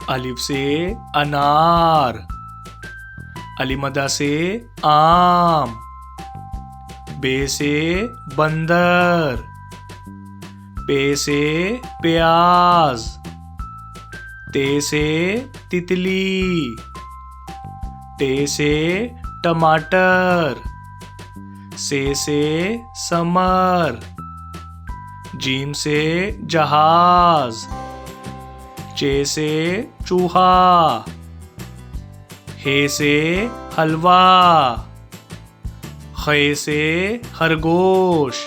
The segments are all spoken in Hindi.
अलिफ से अनार, अलिमदा से आम, बे से बंदर, पे से प्याज, ते से तितली, टे से टमाटर, से समर, जीम से जहाज, चे से चूहा, हे से हलवा, खे से खरगोश,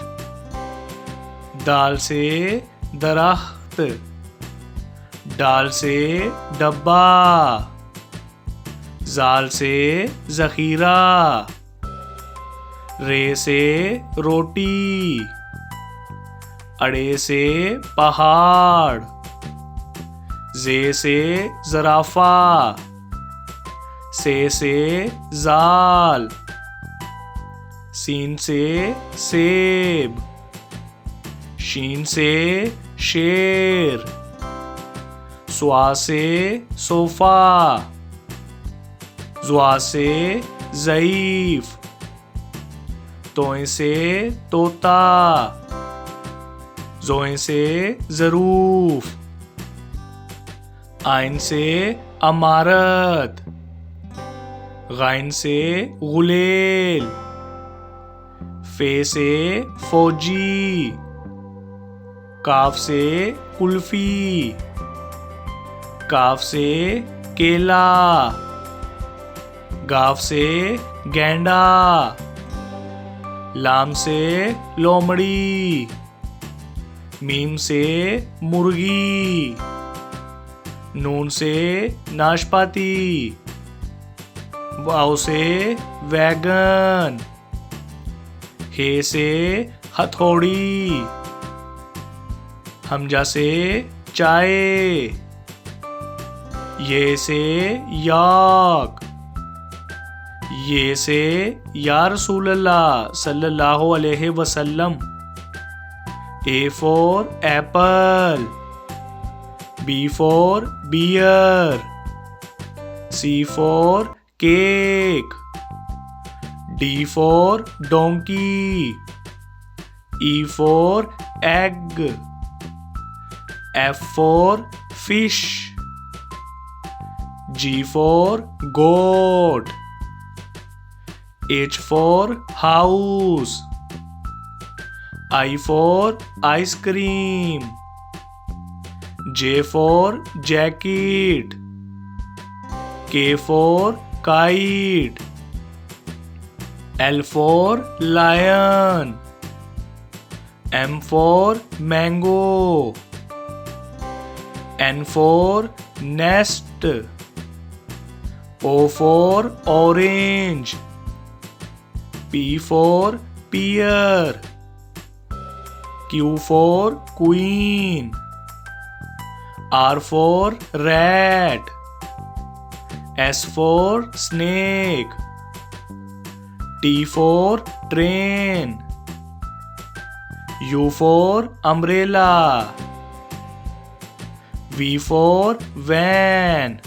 दाल से दरख्त, डाल से डब्बा, जाल से जखीरा, रे से रोटी, अड़े से पहाड़, जे से जराफा, से जाल, सीन से सेब, शीन से शेर, स्वा से सोफा, ज़्वा से ज़ईफ, तोए से तोता, ज़ोए से ज़रूफ, आइन से अमारत, गाइन से गुलेल, फे से फौजी, काफ से कुल्फी, काफ से केला, गाफ से गेंडा, लाम से लोमड़ी, मीम से मुर्गी, नून से नाशपाती, वाव से वैगन, हे से हथौड़ी, हमजा से चाय, ये से याक, ये से या रसूल अल्लाह सल्लल्लाहु अलैहि वसल्लम, A for apple, B for bear, C for cake, D for donkey, E for egg, F for fish, G for goat, H for house, I for ice cream, J for jacket, K for kite, L for lion, M for mango, N for nest, O for orange, P for pear, Q for queen, R for rat, S for snake, T for train, U for umbrella, V for van,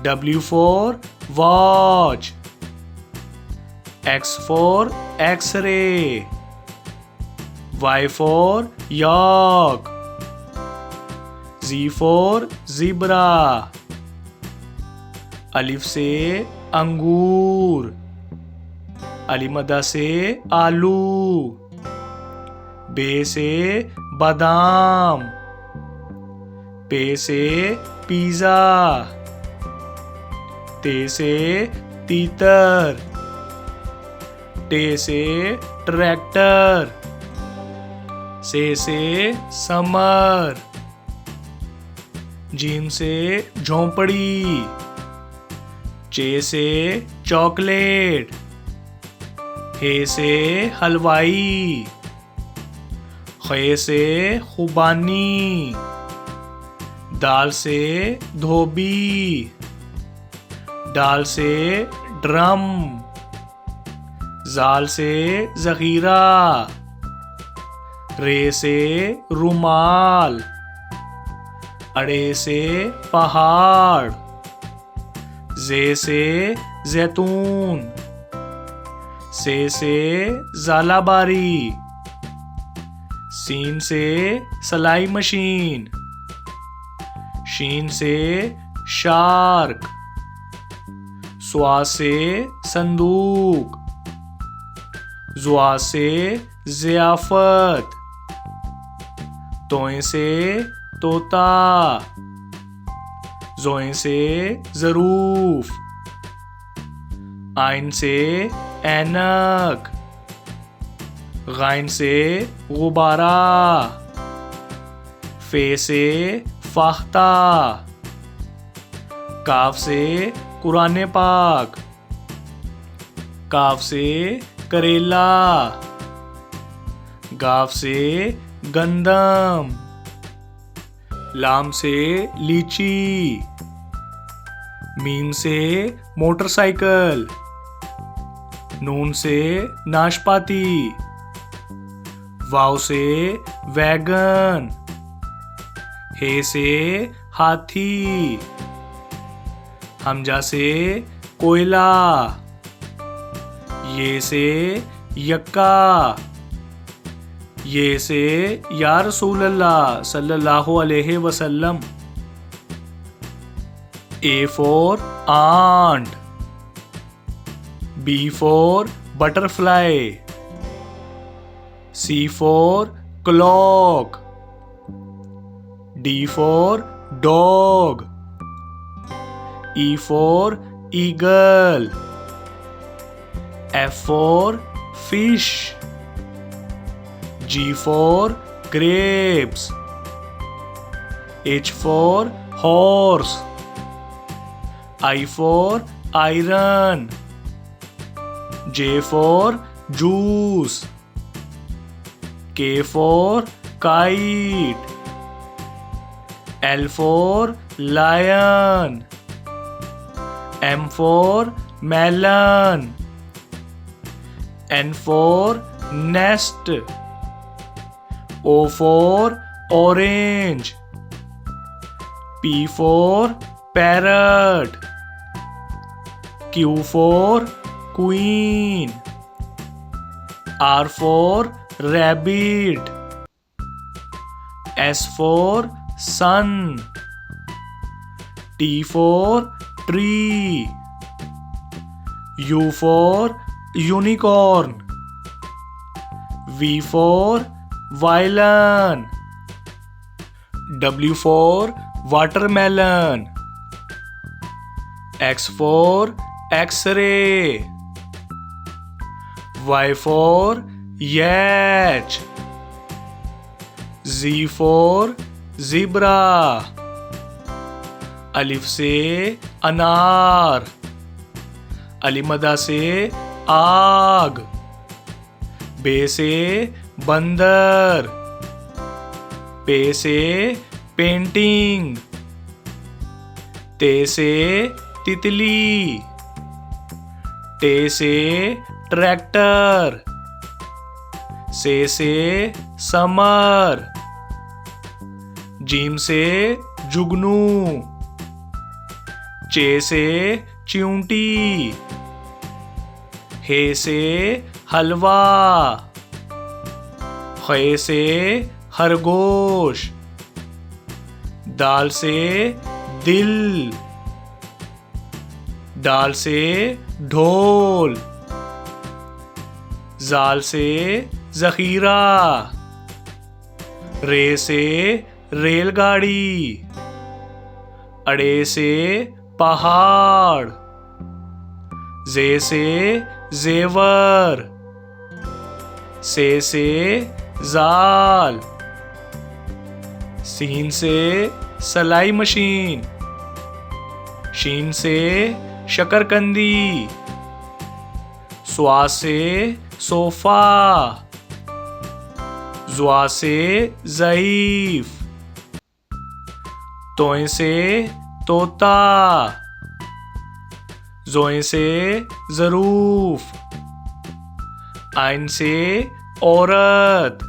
W for watch, X for X-ray, Y for yak, Z for zebra, अलिफ से अंगूर, अलिमदा से आलू, बे से बादाम, पे से पिज़्ज़ा, ते से तीतर, टे से ट्रैक्टर, से समर, जीम से झोंपड़ी, चे से चॉकलेट, हे से हलवाई, खे से खुबानी, दाल से धोबी, डाल से ड्रम, जाल से जखीरा, रे से रुमाल, अड़े से पहाड़, जे से जैतून, से ज़ालाबारी, सीन से सलाई मशीन, शीन से शार्क, स्वा से संदूक, जुआ से ज़ियाफ़त, तोए से तोता, जोए से ज़रूफ, आइन से ऐनक, गाइन से गुब्बारा, फे से फाख्ता, काफ से कुरान पाक, काफ से करेला, गाफ से गंदम, लाम से लीची, मीम से मोटरसाइकिल, नून से नाशपाती, वाव से वैगन, हे से हाथी, हमजा से कोयला, ये से यक्का, ये से या रसूल अल्लाह सल्लल्लाहु अलैहि वसल्लम। A for ant, B for butterfly, C for clock, D for dog, E for eagle, F for fish, G for grapes, H for horse, I for iron, J for juice, K for kite, L for lion, M for melon, N for nest, O for orange, P for parrot, Q for queen, R for rabbit, S for sun, T for tree, U for unicorn, V for violin, W for watermelon, X for X-ray, Y for yacht, Z for zebra, अलिफ से अनार, अलिमदा से आग, बे से बंदर, पे से पेंटिंग, ते से तितली, टे से ट्रैक्टर, से समर, जीम से जुगनू, चे से चिऊंटी, हे से हलवा, खे से खरगोश, दाल से दिल, डाल से ढोल, जाल से जखीरा, रे से रेलगाड़ी, अड़े से पहाड़, जे से जेवर, से जाल, सीन से सलाई मशीन, शीन से शकरकंदी, स्वा से सोफा, जुआ से ज़ईफ, तोए से तोता, जोए से ज़रूफ, आइन से औरत,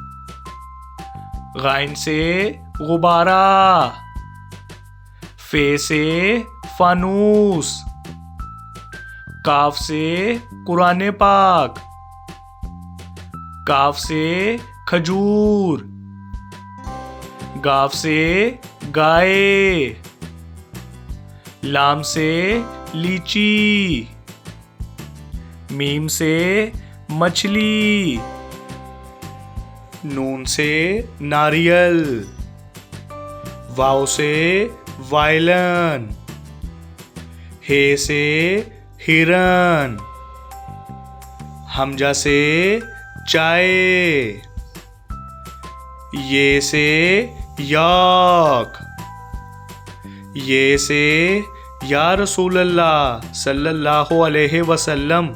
गाइन से गुब्बारा, फे से फानूस, काफ से कुरान पाक, काफ से खजूर, गाफ से गाय, लाम से लीची, मीम से मछली, नून से नारियल, वाव से वायलन, हे से हिरन, हमजा से चाय, ये से याक, ये से या रसूल अल्लाह सल्लल्लाहु अलैहि वसल्लम।